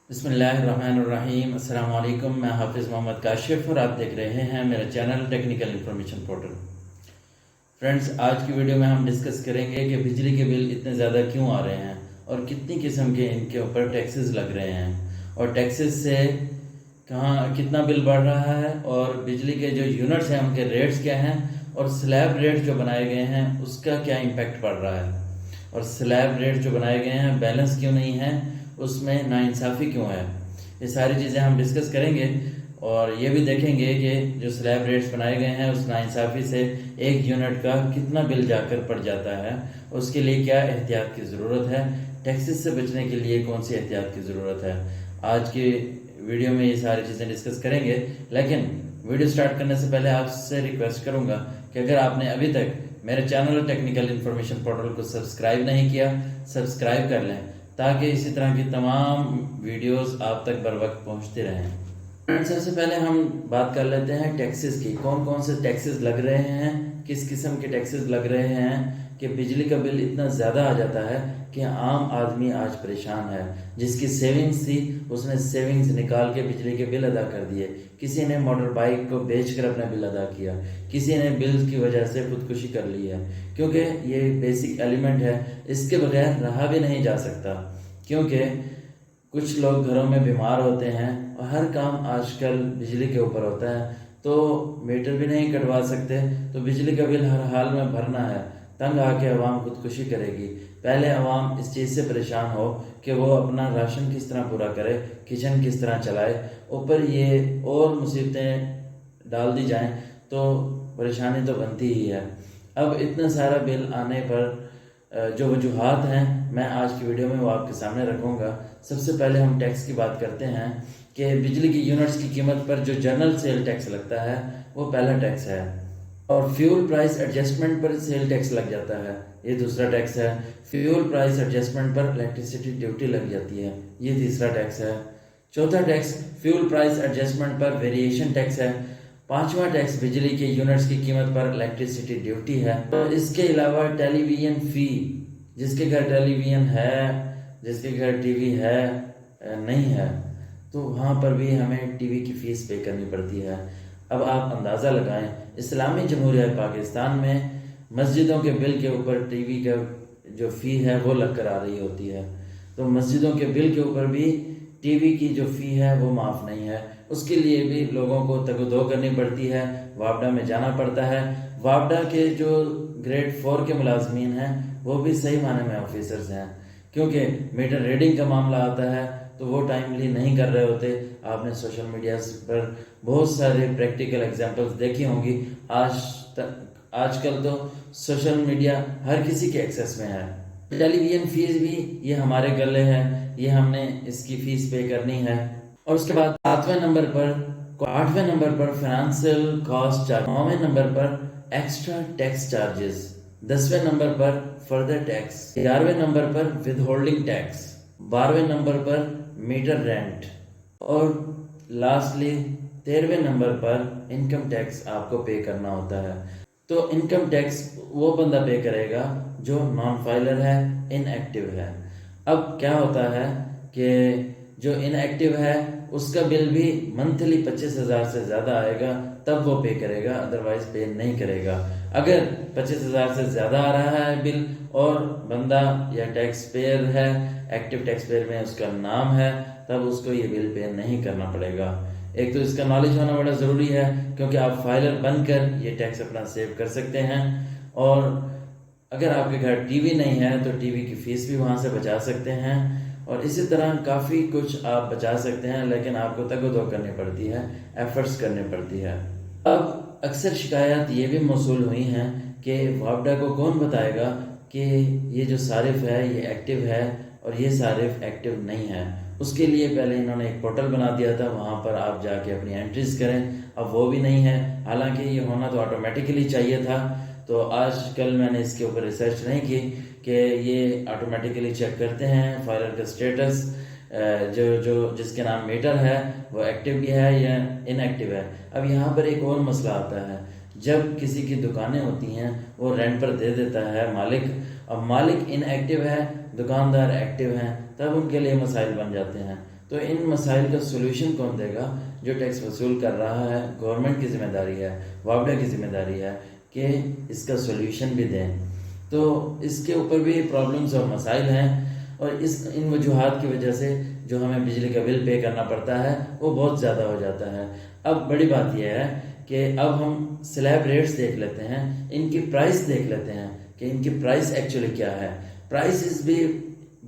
بسم اللہ الرحمن الرحیم۔ السلام علیکم، میں حافظ محمد کاشف اور آپ دیکھ رہے ہیں میرا channel technical information portal. Friends, آج کی ویڈیو میں ہم ڈسکس کریں گے کہ بجلی کے بل اتنے زیادہ کیوں آ رہے ہیں اور کتنی قسم کے ان کے اوپر ٹیکسز لگ رہے ہیں، اور ٹیکسز سے کتنا بل بڑھ رہا ہے، اور بجلی کے جو یونٹس ہیں ان کے ریٹس کیا ہیں، اور سلیب ریٹ جو بنائے گئے ہیں اس کا کیا امپیکٹ پڑ رہا ہے، اور سلیب ریٹ جو بنائے گئے ہیں بیلنس کیوں نہیں ہے، اس میں ناانصافی کیوں ہے۔ یہ ساری چیزیں ہم ڈسکس کریں گے، اور یہ بھی دیکھیں گے کہ جو سلیب ریٹس بنائے گئے ہیں اس ناانصافی سے ایک یونٹ کا کتنا بل جا کر پڑ جاتا ہے، اس کے لیے کیا احتیاط کی ضرورت ہے، ٹیکسز سے بچنے کے لیے کون سی احتیاط کی ضرورت ہے۔ آج کی ویڈیو میں یہ ساری چیزیں ڈسکس کریں گے، لیکن ویڈیو سٹارٹ کرنے سے پہلے آپ سے ریکویسٹ کروں گا کہ اگر آپ نے ابھی تک میرے چینل ٹیکنیکل انفارمیشن پورٹل کو سبسکرائب نہیں کیا، سبسکرائب کر لیں تاکہ اسی طرح کی تمام ویڈیوز آپ تک بر وقت پہنچتے رہیں۔ سب سے پہلے ہم بات کر لیتے ہیں ٹیکسز کی، کون کون سے ٹیکسز لگ رہے ہیں، کس قسم کے ٹیکسز لگ رہے ہیں کہ بجلی کا بل اتنا زیادہ آ جاتا ہے کہ عام آدمی آج پریشان ہے۔ جس کی سیونگز تھی اس نے سیونگز نکال کے بجلی کے بل ادا کر دیے، کسی نے موٹر بائک کو بیچ کر اپنا بل ادا کیا، کسی نے بل کی وجہ سے خودکشی کر لی ہے، کیونکہ یہ بیسک ایلیمنٹ ہے، اس کے بغیر رہا بھی نہیں جا سکتا۔ کیونکہ کچھ لوگ گھروں میں بیمار ہوتے ہیں اور ہر کام آج کل بجلی کے اوپر ہوتا ہے، تو میٹر بھی نہیں کٹوا سکتے، تو بجلی کا بل ہر حال میں بھرنا ہے۔ تنگ آ کے عوام خودکشی کرے گی۔ پہلے عوام اس چیز سے پریشان ہو کہ وہ اپنا راشن کس طرح پورا کرے، کچن کس طرح چلائے، اوپر یہ اور مصیبتیں ڈال دی جائیں تو پریشانی تو بنتی ہی ہے۔ اب اتنا سارا بل آنے پر جو وجوہات ہیں میں آج کی ویڈیو میں وہ آپ کے سامنے رکھوں گا۔ سب سے پہلے ہم ٹیکس کی بات کرتے ہیں کہ بجلی کی یونٹس کی قیمت پر جو جنرل سیل ٹیکس لگتا ہے وہ پہلا ٹیکس ہے، اور فیول پرائس ایڈجسٹمنٹ پر سیل ٹیکس لگ جاتا ہے، یہ دوسرا ٹیکس ہے۔ فیول پرائس ایڈجسٹمنٹ پر الیکٹریسٹی ڈیوٹی لگ جاتی ہے، یہ تیسرا ٹیکس ہے۔ چوتھا ٹیکس فیول پرائس ایڈجسٹمنٹ پر ویریشن ٹیکس ہے۔ پانچواں ٹیکس بجلی کے یونٹس کی قیمت پر الیکٹریسٹی ڈیوٹی ہے۔ اور اس کے علاوہ ٹیلی ویژن فی، جس کے گھر ٹیلی ویژن ہے، جس کے گھر ٹی وی ہے نہیں ہے، تو وہاں پر بھی ہمیں ٹی وی کی فیس پے کرنی پڑتی ہے۔ اب آپ اندازہ لگائیں، اسلامی جمہوریہ پاکستان میں مسجدوں کے بل کے اوپر ٹی وی کا جو فی ہے وہ لگ کر آ رہی ہوتی ہے، تو مسجدوں کے بل کے اوپر بھی ٹی وی کی جو فی ہے وہ معاف نہیں ہے۔ اس کے لیے بھی لوگوں کو تگ و دو کرنی پڑتی ہے، وابڈا میں جانا پڑتا ہے۔ وابڈا کے جو گریڈ 4 کے ملازمین ہیں وہ بھی صحیح معنی میں آفیسرز ہیں، کیونکہ میٹر ریڈنگ کا معاملہ آتا ہے تو وہ ٹائملی نہیں کر رہے ہوتے۔ آپ نے سوشل میڈیا پر بہت سارے پریکٹیکل ایگزامپلز دیکھی ہوں گی۔ آج کل تو سوشل میڈیا ہر کسی کے ایکسیس میں ہے۔ ٹیلی ویژن فیس بھی یہ ہمارے گلے ہے، یہ ہم نے اس کی فیس پے کرنی ہے۔ اور اس کے بعد 8ویں نمبر پر فائنانشیل کاسٹ چارج، 9ویں نمبر پر ایکسٹرا ٹیکس چارجز، 10ویں نمبر پر فردر ٹیکس، 11ویں نمبر پر ود ہولڈنگ ٹیکس، 12ویں نمبر پر میٹر رینٹ، اور لاسٹلی 13ویں نمبر پر انکم ٹیکس آپ کو پے کرنا ہوتا ہے۔ تو انکم ٹیکس وہ بندہ پے کرے گا جو نان فائلر ہے، ان ایکٹیو ہے۔ اب کیا ہوتا ہے کہ جو ان ایکٹیو ہے اس کا بل بھی منتھلی 25,000 سے زیادہ آئے گا تب وہ پے کرے گا، ادروائز پے نہیں کرے گا۔ اگر 25,000 سے زیادہ آ رہا ہے بل اور بندہ یا ٹیکس پیئر ہے، ایکٹیو ٹیکس پیئر میں اس کا نام ہے، تب اس کو یہ بل پے نہیں کرنا پڑے گا۔ ایک تو اس کا نالج ہونا بڑا ضروری ہے، کیونکہ آپ فائلر بن کر یہ ٹیکس اپنا سیو کر سکتے ہیں، اور اگر آپ کے گھر ٹی وی نہیں ہے تو ٹی وی کی فیس بھی وہاں سے بچا سکتے ہیں، اور اسی طرح کافی کچھ آپ بچا سکتے ہیں، لیکن آپ کو تگ و دو کرنی پڑتی ہے، ایفرٹس کرنی پڑتی ہے۔ اب اکثر شکایات یہ بھی موصول ہوئی ہیں کہ وابڈا کو کون بتائے گا کہ یہ جو صارف ہے یہ ایکٹیو ہے اور یہ صارف ایکٹیو نہیں ہے۔ اس کے لیے پہلے انہوں نے ایک پورٹل بنا دیا تھا، وہاں پر آپ جا کے اپنی انٹریز کریں، اب وہ بھی نہیں ہے، حالانکہ یہ ہونا تو آٹومیٹیکلی چاہیے تھا۔ تو آج کل میں نے اس کے اوپر ریسرچ نہیں کی کہ یہ آٹومیٹیکلی چیک کرتے ہیں فائلر کا سٹیٹس، جس کے نام میٹر ہے وہ ایکٹیو بھی ہے یا ان ایکٹیو ہے۔ اب یہاں پر ایک اور مسئلہ آتا ہے، جب کسی کی دکانیں ہوتی ہیں وہ رینٹ پر دے دیتا ہے مالک، اب مالک ان ایکٹیو ہے، دکاندار ایکٹیو ہیں، تب ان کے لیے مسائل بن جاتے ہیں۔ تو ان مسائل کا سولوشن کون دے گا؟ جو ٹیکس وصول کر رہا ہے، گورنمنٹ کی ذمہ داری ہے، وابڈا کی ذمہ داری ہے کہ اس کا سولوشن بھی دیں۔ تو اس کے اوپر بھی پرابلمز اور مسائل ہیں، اور ان وجوہات کی وجہ سے جو ہمیں بجلی کا بل پے کرنا پڑتا ہے وہ بہت زیادہ ہو جاتا ہے۔ اب بڑی بات یہ ہے کہ اب ہم سلیب ریٹس دیکھ لیتے ہیں، ان کی پرائس دیکھ لیتے ہیں کہ ان کی پرائس ایکچولی کیا ہے۔ پرائسز بھی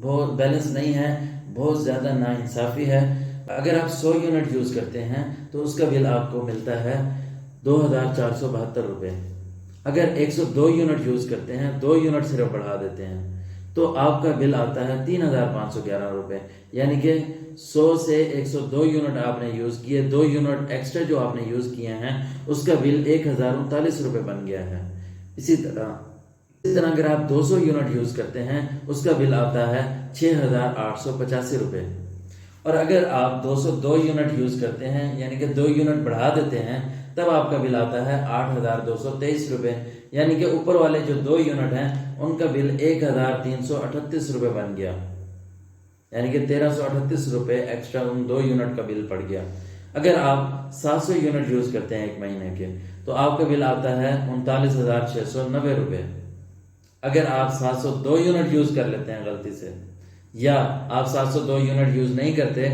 بہت بیلنس نہیں ہے، بہت زیادہ ناانصافی ہے۔ اگر آپ 100 یونٹ یوز کرتے ہیں تو اس کا بل آپ کو ملتا ہے 2472 روپے۔ اگر 102 یونٹ یوز کرتے ہیں، 2 یونٹ صرف بڑھا دیتے ہیں، تو آپ کا بل آتا ہے 3511 روپے۔ یعنی کہ 100 سے 102 یونٹ آپ نے یوز کیے، 2 یونٹ ایکسٹرا جو آپ نے یوز کیے ہیں، اس کا بل 1039 روپے بن گیا ہے۔ اسی طرح اگر آپ 200 یونٹ یوز کرتے ہیں، اس کا بل آتا ہے 6885 روپے۔ اور اگر آپ 202 یونٹ یوز کرتے ہیں، یعنی کہ 2 یونٹ بڑھا دیتے ہیں، تب آپ کا بل آتا ہے 8223 روپے۔ یعنی کہ اوپر والے جو 2 یونٹ ہیں ان کا بل 1338 روپے بن گیا، یعنی کہ 1338 روپے ایکسٹرا ان 2 یونٹ کا بل پڑ گیا۔ اگر آپ 700 یونٹ یوز کرتے ہیں ایک مہینے کے، تو آپ کا بل آتا ہے 39690 روپے۔ اگر آپ 702 یونٹ یوز کر لیتے ہیں غلطی سے، یا آپ 702 یونٹ یوز نہیں کرتے،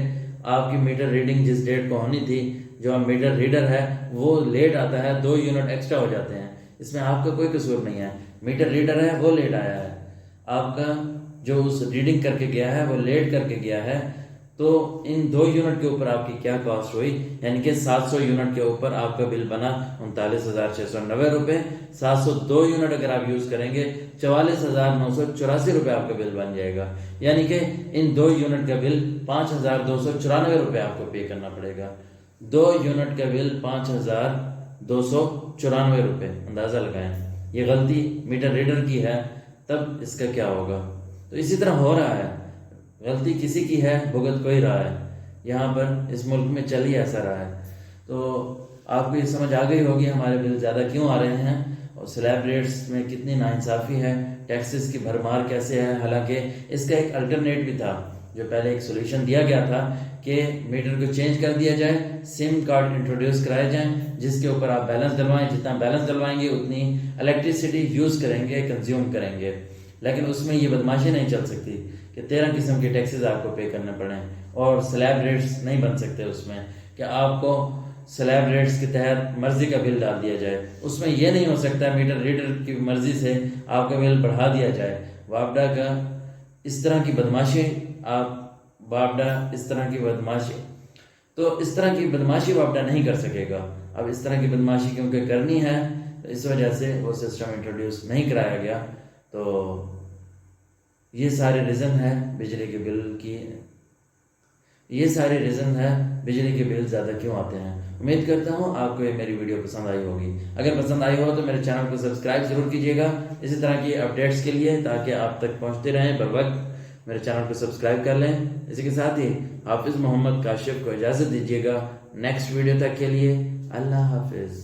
آپ کی میٹر ریڈنگ جس ڈیٹ کو ہونی تھی، جو میٹر ریڈر ہے وہ لیٹ آتا ہے، 2 یونٹ ایکسٹرا ہو جاتے ہیں، اس میں آپ کا کوئی قصور نہیں ہے، میٹر ریڈر ہے وہ لیٹ آیا ہے، آپ کا جو اس ریڈنگ کر کے گیا ہے وہ لیٹ کر کے گیا ہے۔ تو ان 2 یونٹ کے اوپر آپ کی کیا کاسٹ ہوئی؟ یعنی کہ 700 یونٹ کے اوپر آپ کا بل بنا 39690 روپے۔ 702 یونٹ اگر آپ یوز کریں گے 44984 روپے آپ کا بل بن جائے گا، یعنی کہ ان 2 یونٹ کا بل 5294 روپے آپ کو پے کرنا پڑے گا۔ 2 یونٹ کا بل 5294 روپے، اندازہ لگائیں۔ یہ غلطی میٹر ریڈر کی ہے، تب اس کا کیا ہوگا؟ تو اسی طرح ہو رہا ہے، غلطی کسی کی ہے، بھگت کوئی رہا ہے، یہاں پر اس ملک میں چل ہی ایسا رہا ہے۔ تو آپ کو یہ سمجھ آ گئی ہوگی ہمارے بل زیادہ کیوں آ رہے ہیں، اور سلیب ریٹس میں کتنی ناانصافی ہے، ٹیکسز کی بھرمار کیسے ہے۔ حالانکہ اس کا ایک الٹرنیٹ بھی تھا، جو پہلے ایک سولوشن دیا گیا تھا کہ میٹر کو چینج کر دیا جائے، سم کارڈ انٹروڈیوس کرائے جائیں، جس کے اوپر آپ بیلنس ڈلوائیں، جتنا بیلنس ڈلوائیں گے اتنی الیکٹریسٹی یوز کریں گے، کنزیوم کریں گے۔ لیکن اس میں یہ بدماشی نہیں چل سکتی کہ 13 قسم کے ٹیکسز آپ کو پے کرنے پڑیں، اور سلیب ریٹس نہیں بن سکتے اس میں کہ آپ کو سلیب ریٹس کے تحت مرضی کا بل ڈال دیا جائے۔ اس میں یہ نہیں ہو سکتا میٹر ریڈر کی مرضی سے آپ کا بل بڑھا دیا جائے۔ وابڈا کا اس طرح کی بدماشی، تو اس طرح کی بدماشی وابڈا نہیں کر سکے گا۔ اب اس طرح کی بدماشی کیونکہ کرنی ہے، تو اس وجہ سے وہ سسٹم انٹروڈیوس نہیں کرایا گیا۔ تو یہ سارے ریزن ہے بجلی کے بل زیادہ کیوں آتے ہیں۔ امید کرتا ہوں آپ کو یہ میری ویڈیو پسند آئی ہوگی۔ اگر پسند آئی ہو تو میرے چینل کو سبسکرائب ضرور کیجیے گا، اسی طرح کی اپڈیٹس کے لیے، تاکہ آپ تک پہنچتے رہیں بر وقت۔ میرے چینل کو سبسکرائب کر لیں۔ اسی کے ساتھ ہی حافظ محمد کاشف کو اجازت دیجیے گا۔ نیکسٹ ویڈیو تک کے لیے اللہ حافظ۔